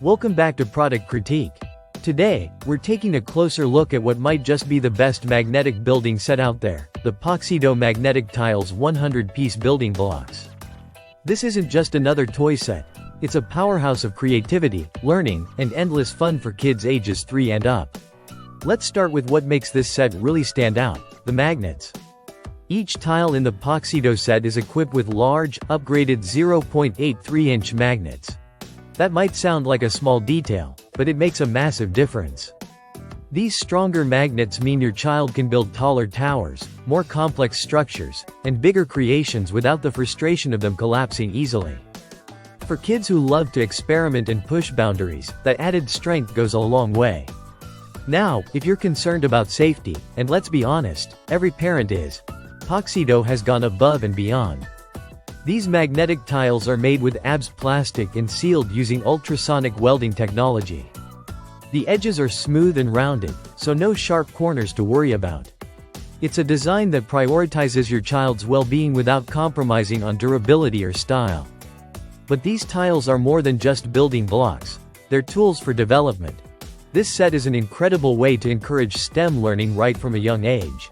Welcome back to Product Critique. Today, we're taking a closer look at what might just be the best magnetic building set out there, the Paaxido Magnetic Tiles 100-piece building blocks. This isn't just another toy set. It's a powerhouse of creativity, learning, and endless fun for kids ages 3 and up. Let's start with what makes this set really stand out: the magnets. Each tile in the Paaxido set is equipped with large, upgraded 0.83-inch magnets. That might sound like a small detail, but it makes a massive difference. These stronger magnets mean your child can build taller towers, more complex structures, and bigger creations without the frustration of them collapsing easily. For kids who love to experiment and push boundaries, that added strength goes a long way. Now, if you're concerned about safety, and let's be honest, every parent is, Paaxido has gone above and beyond. These magnetic tiles are made with ABS plastic and sealed using ultrasonic welding technology. The edges are smooth and rounded, so no sharp corners to worry about. It's a design that prioritizes your child's well-being without compromising on durability or style. But these tiles are more than just building blocks. They're tools for development. This set is an incredible way to encourage STEM learning right from a young age.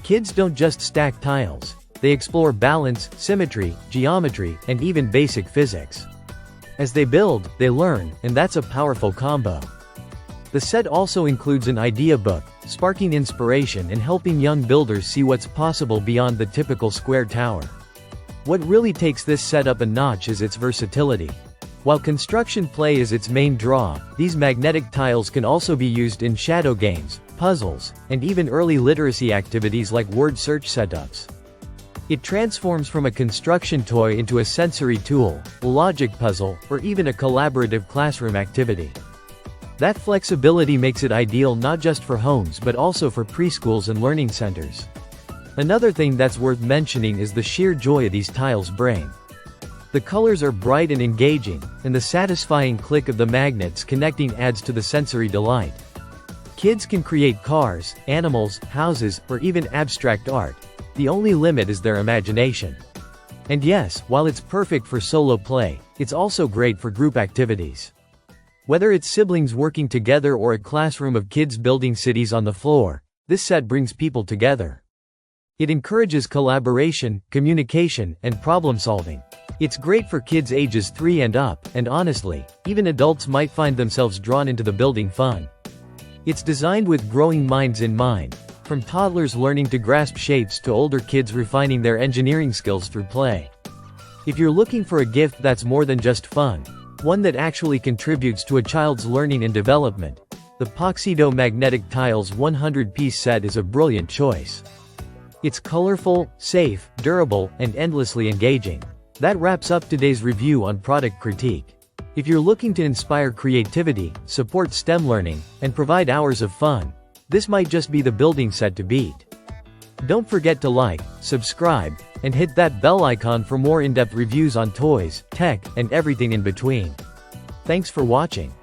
Kids don't just stack tiles. They explore balance, symmetry, geometry, and even basic physics. As they build, they learn, and that's a powerful combo. The set also includes an idea book, sparking inspiration and helping young builders see what's possible beyond the typical square tower. What really takes this set up a notch is its versatility. While construction play is its main draw, these magnetic tiles can also be used in shadow games, puzzles, and even early literacy activities like word search setups. It transforms from a construction toy into a sensory tool, a logic puzzle, or even a collaborative classroom activity. That flexibility makes it ideal not just for homes but also for preschools and learning centers. Another thing that's worth mentioning is the sheer joy these tiles bring. The colors are bright and engaging, and the satisfying click of the magnets connecting adds to the sensory delight. Kids can create cars, animals, houses, or even abstract art. The only limit is their imagination. And yes, while it's perfect for solo play, it's also great for group activities. Whether it's siblings working together or a classroom of kids building cities on the floor, this set brings people together. It encourages collaboration, communication, and problem solving. It's great for kids ages 3 and up, and honestly, even adults might find themselves drawn into the building fun. It's designed with growing minds in mind. From toddlers learning to grasp shapes to older kids refining their engineering skills through play. If you're looking for a gift that's more than just fun, one that actually contributes to a child's learning and development, the Paaxido Magnetic Tiles 100-piece set is a brilliant choice. It's colorful, safe, durable, and endlessly engaging. That wraps up today's review on Product Critique. If you're looking to inspire creativity, support STEM learning, and provide hours of fun, this might just be the building set to beat. Don't forget to like, subscribe, and hit that bell icon for more in-depth reviews on toys, tech, and everything in between. Thanks for watching.